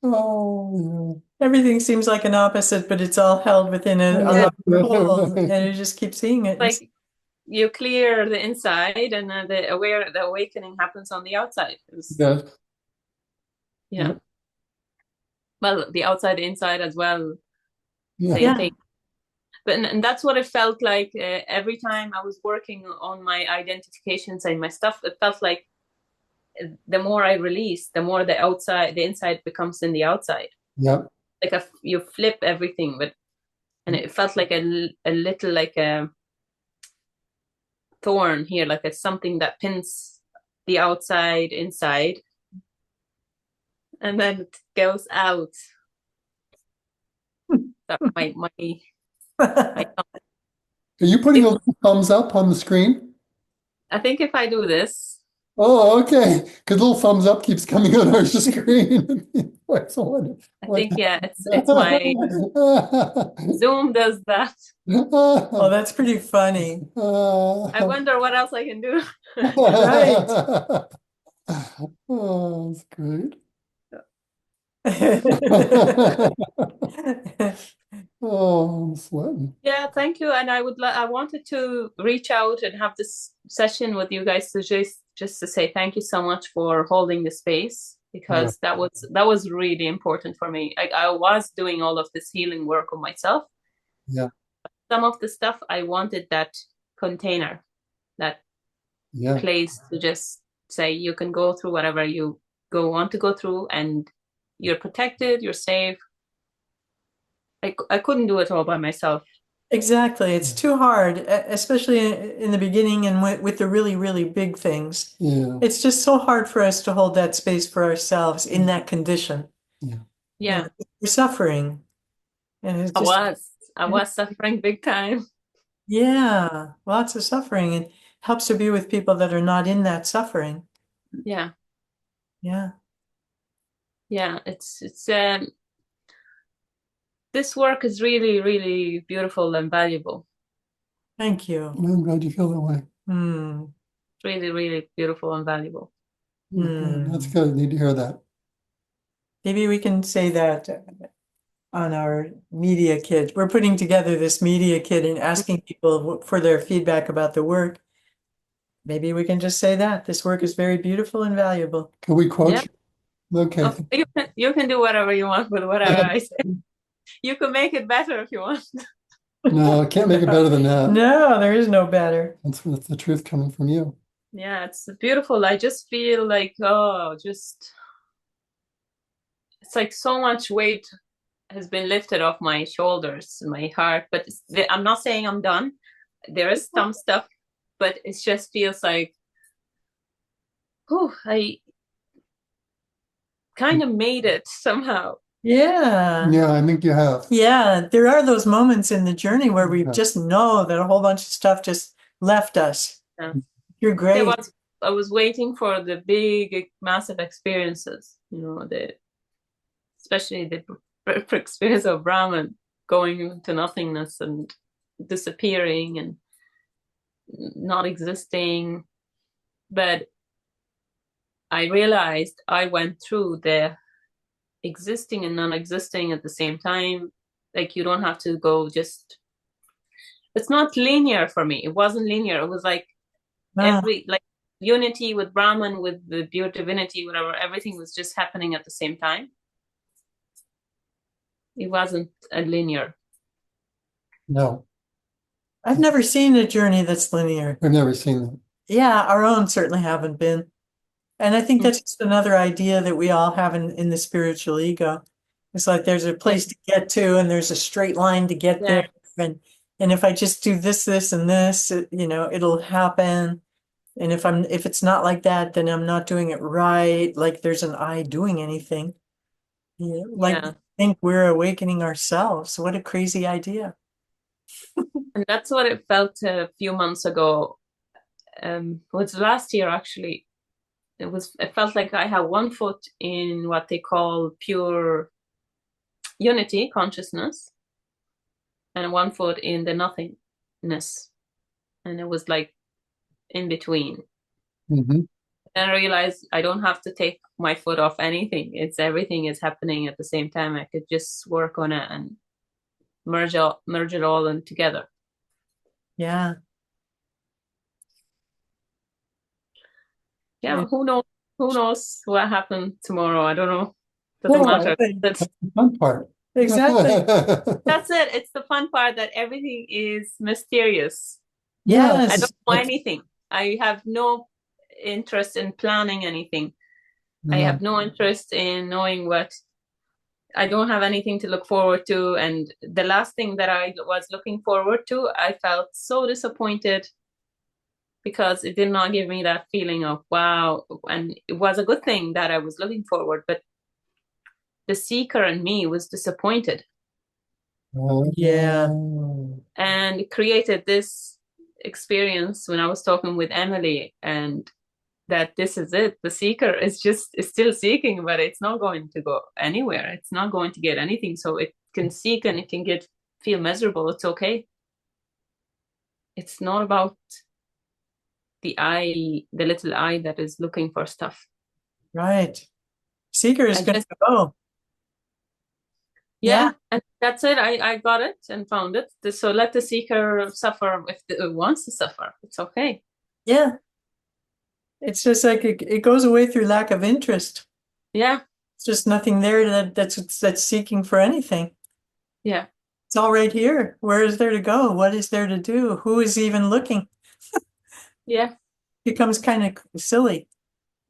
Oh, Everything seems like an opposite, but it's all held within a yeah, loving whole, and you just keep seeing it. like you clear the inside, and then the awakening happens on the outside. yeah. Yeah. Yeah. Well, the outside, the inside as well, Yeah. same Yeah. thing. But and that's what it felt like every time I was working on my identifications and my stuff. It felt like the more I release, the more the inside becomes in the outside. Yeah. Like you flip everything, and it felt like a little like a thorn here, like it's something that pins the outside inside, and then it goes out. That my Are you putting a little thumbs up on the screen? I think if I do this, Oh, okay. Because little thumbs up keeps coming on our screen. What's I wonder I what. think, yeah, it's my Zoom does that. Oh, that's pretty funny. I wonder what else I can do. Right. Oh, that's great. Oh, I'm sweating. Yeah, thank you. And I wanted to reach out and have this session with you guys to just to say thank you so much for holding the space, Yeah, because that was really important for me. I was doing all of this healing work on myself. yeah, Some of the stuff I wanted that container, that yeah. place to just say you can go through whatever you want to go through, and you're protected, you're safe. I couldn't do it all by myself. Exactly. It's too hard, especially in the beginning and with the really, really big things. Yeah, It's just so hard for us to hold that space for ourselves in that condition. yeah. You Yeah, know, we're suffering. And it's I just, was. I was suffering big time. yeah, lots of suffering. And helps to be with people that are not in that suffering. Yeah, Yeah. yeah. It's this work is really, really beautiful and valuable. Thank you. I'm glad you feel that way. Hmm. Really, really beautiful and valuable. Okay, that's Hmm. good. Need to hear that. Maybe we can say that on our media kit. We're putting together this media kit and asking people for their feedback about the work. Maybe we can just say that this work is very beautiful and valuable. Can we quote Yeah. you? Okay. You can do whatever you want with whatever I say. You can make it better if you want. No, I can't make it better than that. No, there is no better. That's the truth coming from you. Yeah, it's beautiful. I just feel like, oh, just it's like so much weight has been lifted off my shoulders, my heart. But I'm not saying I'm done. There is some stuff, but it just feels like, oh, I kind of made it somehow. Yeah. Yeah, I think you have. Yeah, there are those moments in the journey where we Yeah. just know that a whole bunch of stuff just left us. Yeah. You're There great. was I was waiting for the big, massive experiences. Especially the experience of Brahman, going into nothingness and disappearing and not existing. But I realized I went through the existing and non-existing at the same time. Like, you don't have to go just, it's not linear for me. It wasn't linear. It was like Ah, like unity with Brahman, with the pure divinity, whatever, everything was just happening at the same time. It wasn't a linear. No, I've never seen a journey that's linear. I've never seen that. Yeah, our own certainly haven't been. And I think that's just another idea that we all have in the spiritual ego. It's like there's a place to get to and there's a straight line to get Yeah, there. And if I just do this, this, and this, it'll happen. And if it's not like that, then I'm not doing it right. Like there's an I doing anything. Yeah, like yeah. I think we're awakening ourselves. What a crazy idea. And that's what it felt a few months ago. It was last year, actually. It felt like I had one foot in what they call pure unity consciousness, and one foot in the nothingness. And it was like in between. Hmm. And I realized I don't have to take my foot off anything. It's everything is happening at the same time. I could just work on it and merge it all in together. Yeah. Yeah, It- who knows what happened tomorrow? I don't know. Doesn't Yeah, matter. that's the fun part. Exactly. That's it. It's the fun part, that everything is mysterious. Yeah, I don't Yes. know anything. I have no interest in planning anything. I no, have no interest in knowing what. I don't have anything to look forward to. And the last thing that I was looking forward to, I felt so disappointed, because it did not give me that feeling of wow. And it was a good thing that I was looking forward, but the seeker in me was disappointed, Yeah. and it created this experience when I was talking with Emily, and that this is it. The seeker is still seeking, but it's not going to go anywhere. It's not going to get anything. So it can seek and it can feel miserable. It's okay. It's not about the little eye that is looking for stuff. Right. Seeker is going to go. Yeah, and that's it. I got it and found it. So let the seeker suffer if it wants to suffer. It's okay. Yeah. It's just like it goes away through lack of interest. Yeah. It's just nothing there that's seeking for anything. Yeah. It's all right here. Where is there to go? What is there to do? Who is even looking? Yeah. Becomes kind of silly.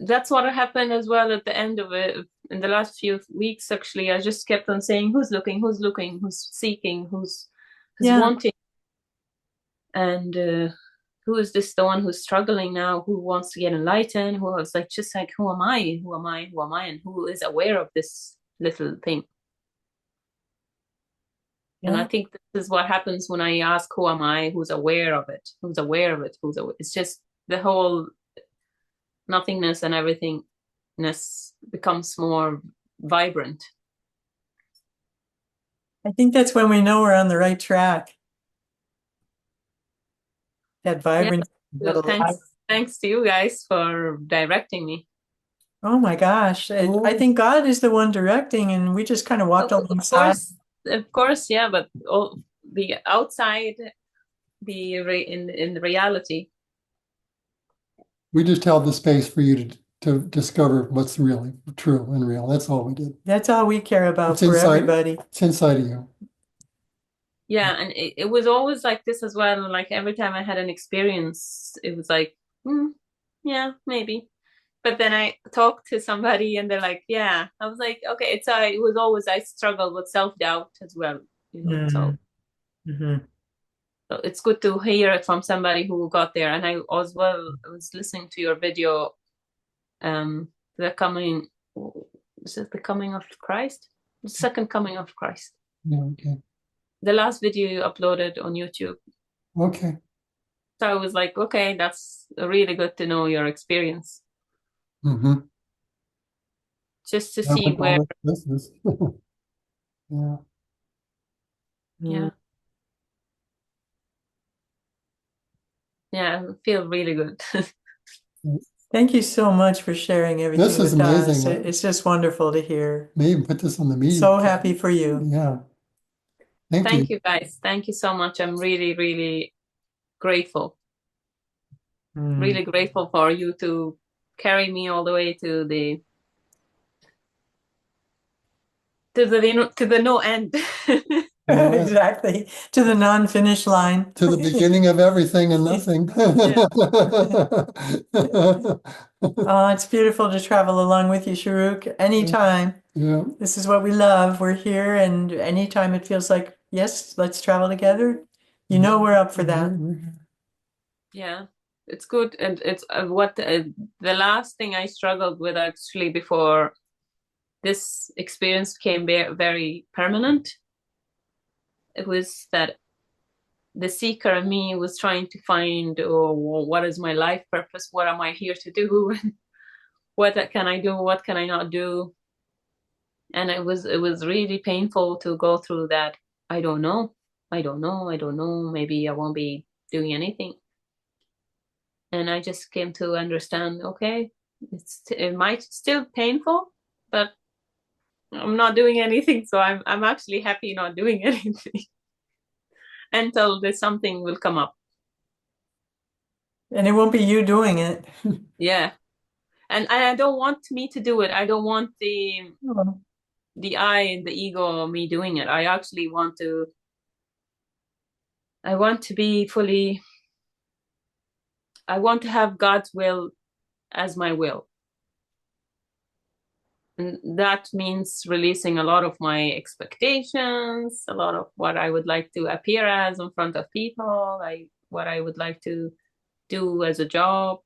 That's what happened as well at the end of it. In the last few weeks, actually, I just kept on saying, who's looking, who's seeking, who's wanting. And who is this, the one who's struggling now, who wants to get enlightened, who is like, just like, who am I, and who is aware of this little thing. Yeah. And I think this is what happens when I ask, who am I, who's aware of it, it's just the whole nothingness and everythingness becomes more vibrant. I think that's when we know we're on the right track. That vibrant. Yeah. Thanks to you guys for directing me. Oh my gosh. I think God is the one directing, and we just kind of walked alongside. Of course, yeah, but the outside, in the reality. We just held the space for you to discover what's really true and real. That's all we did. That's all we care about for everybody. It's inside of you. Yeah, and it was always like this as well. Like every time I had an experience, it was like, yeah, maybe. But then I talked to somebody and they're like, yeah. I was like, okay, it was always, I struggled with self-doubt as well. So it's good to hear it from somebody who got there. And I as well was listening to your video, is it the coming of Christ? The second coming of Christ. Yeah, okay. The last video you uploaded on YouTube. Okay. So I was like, okay, that's really good to know your experience. Just to see where. Yeah. Yeah. Yeah, I feel really good. Thank you so much for sharing everything this is with amazing. us. It's just wonderful to hear. May even put this on the media. So happy for you. Yeah. Thank you guys. Thank you so much. I'm really, really grateful. Really grateful for you to carry me all the way to the no end. Exactly. To the non-finish line. To the beginning of everything and nothing. Oh, it's beautiful to travel along with you, Sharouq. Anytime. Yeah. This is what we love. We're here, and anytime it feels like, yes, let's travel together. You know we're up for that. Yeah, it's good. And it's the last thing I struggled with actually before this experience became very permanent. It was that the seeker in me was trying to find, what is my life purpose? What am I here to do? What can I do? What can I not do? And it was really painful to go through that. I don't know. Maybe I won't be doing anything. And I just came to understand, okay, it might still painful, but I'm not doing anything. So I'm actually happy not doing anything until there's something will come up. And it won't be you doing it. Yeah. And I don't want me to do it. I don't want the I and the ego of me doing it. I actually want to be fully, I want to have God's will as my will. And that means releasing a lot of my expectations, a lot of what I would like to appear as in front of people, like what I would like to do as a job.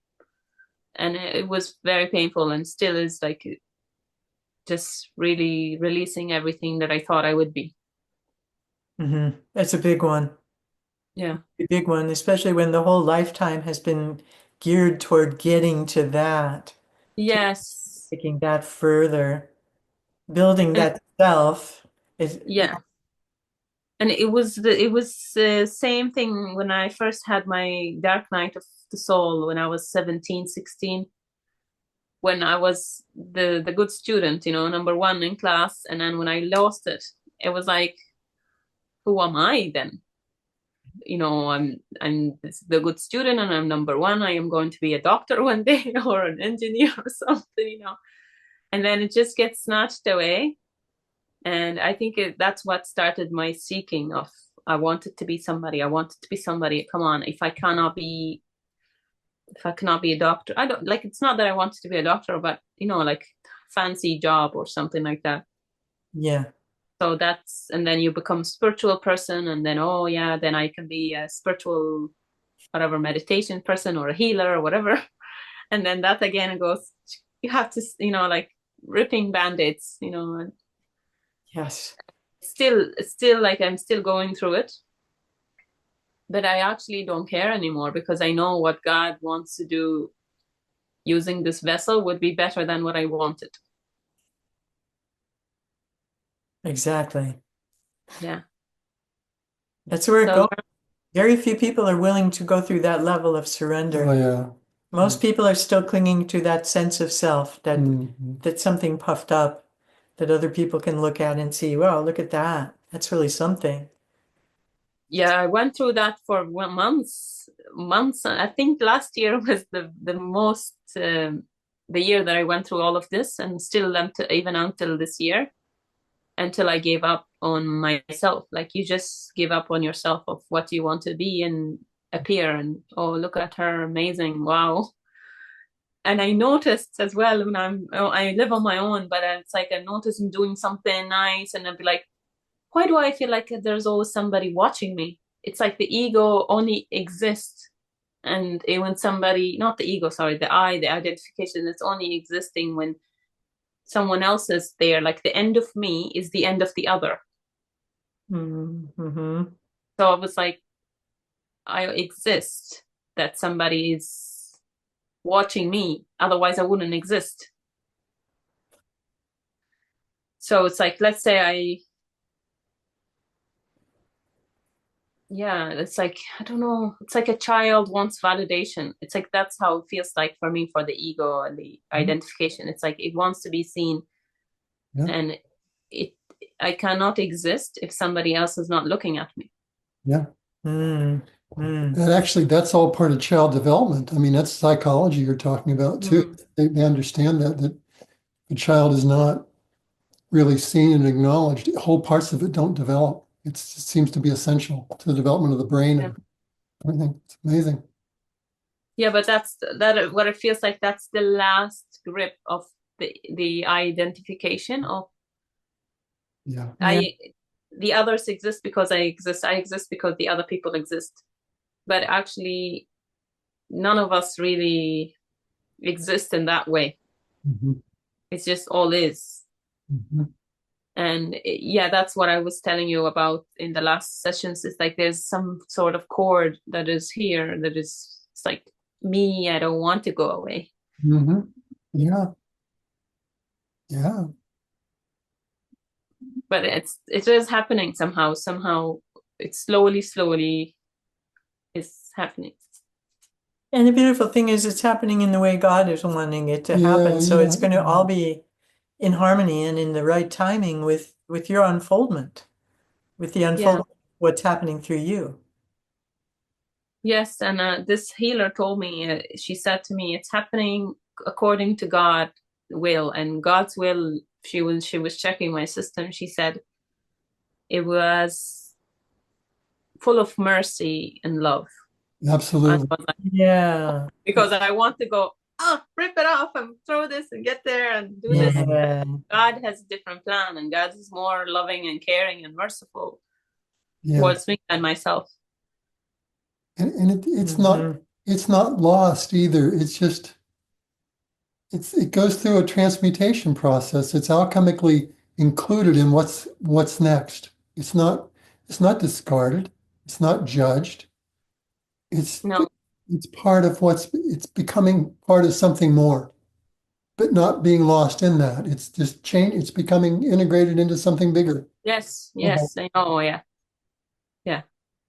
And it was very painful and still is, like just really releasing everything that I thought I would be. That's a big one. Yeah. A big one, especially when the whole lifetime has been geared toward getting to that, Yes. taking that further, building And that self is, yeah. And it was same thing when I first had my dark night of the soul when I was 17, 16, when I was the good student, number one in class. And then when I lost it, it was like, who am I then? I'm the good student and I'm number one. I am going to be a doctor one day or an engineer or something. And then it just gets snatched away. And I think that's what started my seeking of, I wanted to be somebody. I wanted to be somebody. Come on, if I cannot be a doctor, I don't like, it's not that I wanted to be a doctor, but like fancy job or something like that. yeah, So and then you become a spiritual person, and then, oh yeah, then I can be a spiritual, whatever, meditation person or a healer or whatever. And then that again goes, you have to, like ripping band-aids, and yes, still like I'm still going through it. But I actually don't care anymore because I know what God wants to do using this vessel would be better than what I wanted. exactly. Yeah. That's where it So goes. Very few people are willing to go through that level of Oh, surrender. yeah. Most people are still clinging to that sense of self, that Mhm. that's something puffed up that other people can look at and see, wow, look at that. That's really something. yeah, I went through that for months. I think last year was the most the year that I went through all of this, and still even until this year, until I gave up on myself. Like, you just give up on yourself of what you want to be and appear, and oh, look at her, amazing, wow. And I noticed as well when I live on my own, but it's like I notice I'm doing something nice, and I'd be like, why do I feel like there's always somebody watching me? It's like the ego only exists, and when somebody, not the ego, sorry, the identification, it's only existing when someone else is there. Like, the end of me is the end of the other. Mm-hmm. So I was like, I exist, that somebody is watching me, otherwise I wouldn't exist. So it's like, let's say yeah, it's like, I don't know, it's like a child wants validation. It's like, that's how it feels like for me, for the ego and the identification. It's like it wants to be seen, Yeah. and it I cannot exist if somebody else is not looking at me. Yeah. Mm, mm, And actually, that's all part of child development. I mean, that's psychology you're talking about too. Mm. They understand that the child is not really seen and acknowledged. Whole parts of it don't develop. It seems to be essential to the development of the brain Yeah. and everything. It's amazing. Yeah, but that's that what it feels like. That's the last grip of the identification of Yeah. yeah. the others exist because I exist. I exist because the other people exist. But actually, none of us really exist in that way. Mhm. It's just all is. Mhm. And yeah, that's what I was telling you about in the last sessions. It's like there's some sort of cord that is here that is, it's like me, I don't want to go away. Mhm. Yeah. Yeah. But it is happening somehow. Somehow it's slowly is happening. And the beautiful thing is it's happening in the way God is wanting it to Yeah. happen. So Yeah. it's going to all be in harmony and in the right timing with your unfoldment, with the Yeah. unfoldment of what's happening through you. Yes, and this healer told me, she said to me, it's happening according to God's will, and God's will. She was checking my system. She said it was full of mercy and love. I Absolutely. was like, Yeah. because I want to go, rip it off and throw this and get there and do this. Yeah. God has a different plan, and God is more loving and caring and merciful Yeah. towards me than myself. And Mhm. it's not lost either. It's just it goes through a transmutation process. It's alchemically included in what's next. It's not discarded. It's not judged. It's No. it's part of it's becoming part of something more, but not being lost in that. It's just change, it's becoming integrated into something bigger. Yes, Okay. yes, I know. Yeah, yeah,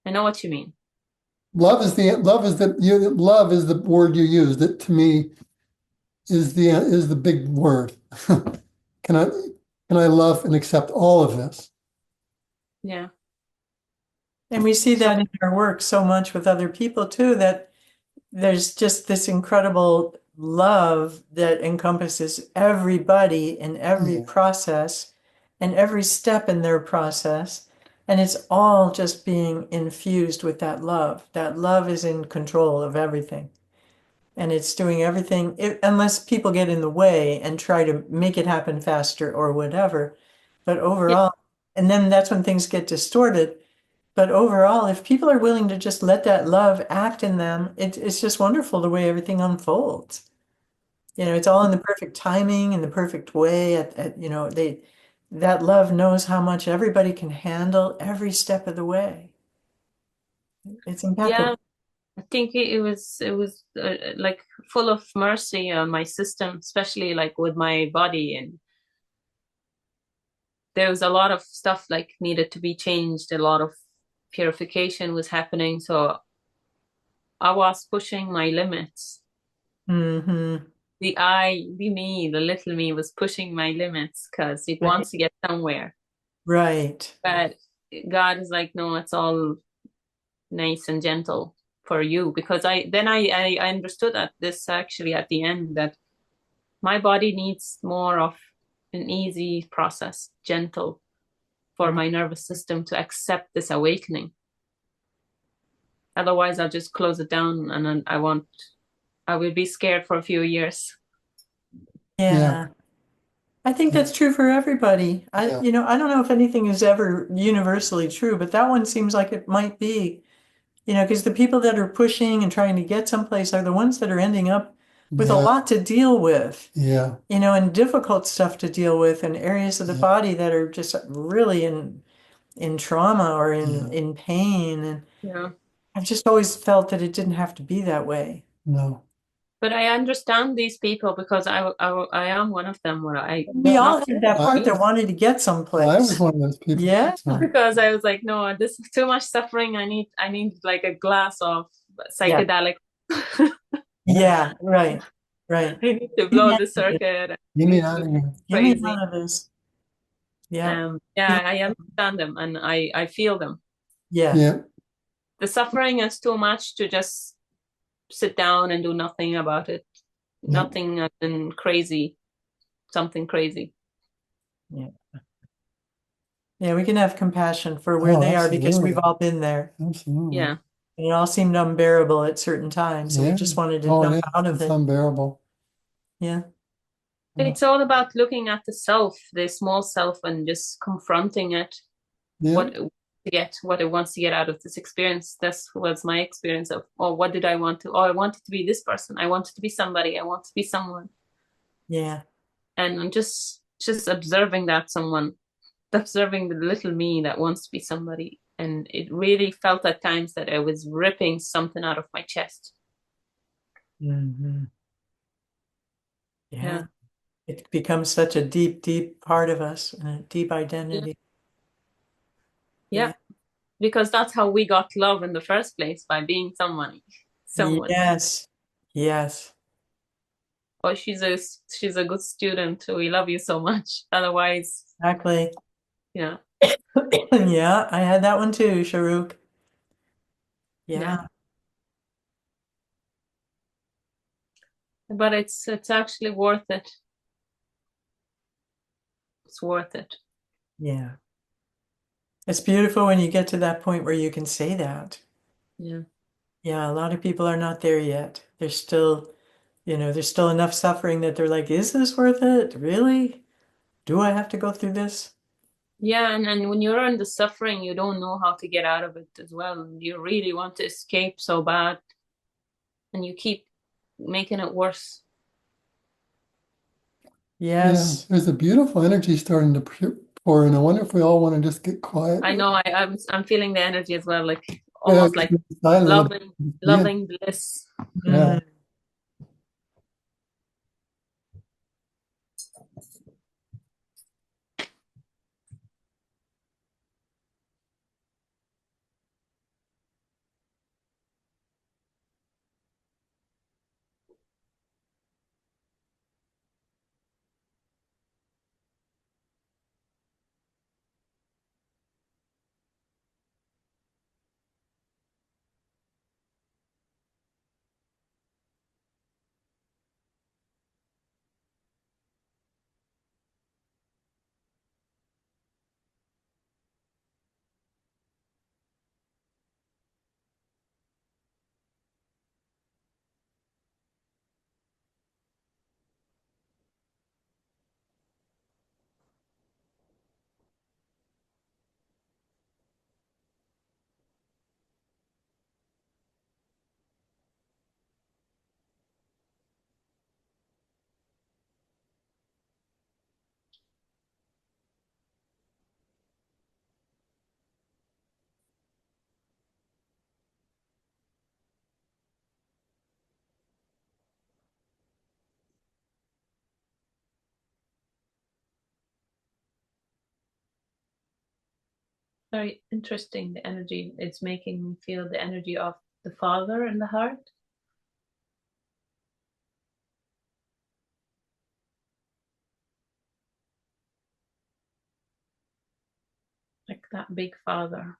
I know what you mean. Love is the word you use. That to me is the big word. Can I can I love and accept all of this? Yeah, And we see that in our work so much with other people too, that there's just this incredible love that encompasses everybody in every Yeah, process and every step in their process. And it's all just being infused with that love. That love is in control of everything. And it's doing everything, unless people get in the way and try to make it happen faster or whatever. But yeah, overall, and then that's when things get distorted. But overall, if people are willing to just let that love act in them, it's just wonderful the way everything unfolds. It's all in the perfect timing and the perfect way. That love knows how much everybody can handle every step of the way. It's yeah. impeccable. I think it was like full of mercy on my system, especially like with my body, and there was a lot of stuff like needed to be changed. A lot of purification was happening, so I was pushing my limits. Hmm. The me, the little me was pushing my limits because it Right. wants to get somewhere. Right. But God is like, no, it's all nice and gentle for you. Because I understood at this actually at the end that my body needs more of an easy process, gentle, for Right. my nervous system to accept this awakening. Otherwise, I'll just close it down and then I will be scared for a few years. yeah, Yeah. I think that's true for everybody. yeah, I don't know if anything is ever universally true, but that one seems like it might be. Because the people that are pushing and trying to get someplace are the ones that are ending up with a yeah, lot to deal with, yeah, and difficult stuff to deal with, and areas of the yeah, body that are just really in trauma or in yeah. in pain. And Yeah. I've just always felt that it didn't have to be that way. No. But I understand these people because I am one of them where I We all not had that I part that was wanted to get I was someplace. one of those people. Yeah, So because I was like, no, this is too much suffering. I need like a glass of yeah, psychedelic. yeah, yeah, right, right. I need to Get me blow out the of this. circuit. I get me need to out do of here. Get me crazy. out of this. Yeah, Yeah, I understand them and I feel them. yeah, Yeah, The suffering is too much to just sit down and do nothing about it. yeah, Nothing and crazy, something crazy. yeah. Yeah, we can have compassion for where oh, they are because we've absolutely, all been there. absolutely. Yeah. And it all seemed unbearable at certain times. So we Yeah. just wanted to Oh, jump it is. out of It's it. unbearable. Yeah. Oh, It's all about looking at the self, the small self, and just confronting it, yeah, what it wants to get out of this experience. This was my experience of, oh, what did I want to? Oh, I wanted to be this person. I wanted to be somebody. I want to be someone. Yeah. And I'm just observing that someone, observing the little me that wants to be somebody. And it really felt at times that I was ripping something out of my chest. Hmm. Yeah. Yeah. It becomes such a deep, deep part of us and a deep Yeah. identity. Yeah. Yeah. Because that's how we got love in the first place, by being someone. Someone. Yes. Yes. Oh, she's a good student. We love you so much. Otherwise, Exactly. yeah, Yeah. I had that one too, Sharouq. yeah. Yeah. But it's actually worth it. It's worth it. Yeah. It's beautiful when you get to that point where you can say that. Yeah. Yeah. A lot of people are not there yet. There's still enough suffering that they're like, is this worth it? Really? Do I have to go through this? Yeah, and when you're in the suffering, you don't know how to get out of it as well. You really want to escape so bad, and you keep making it worse. yeah. Yes. There's a beautiful energy starting to pour in. I wonder if we all want to just get quiet. I know I'm feeling the energy as well, like almost like silent. loving bliss. Yeah. Very interesting, the energy. It's making me feel the energy of the Father in the heart. Like that big Father.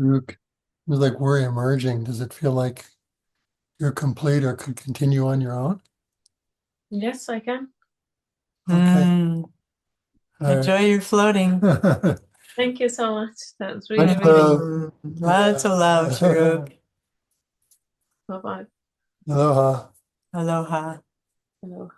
Sharouq, it's like we're emerging. Does it feel like you're complete or could continue on your own? Yes, I can. Okay. Mm. All right. Enjoy your floating. Thank you so much. That was really, Much really love. Lots of love, Sharouq. bye-bye. Aloha. Aloha. Hello.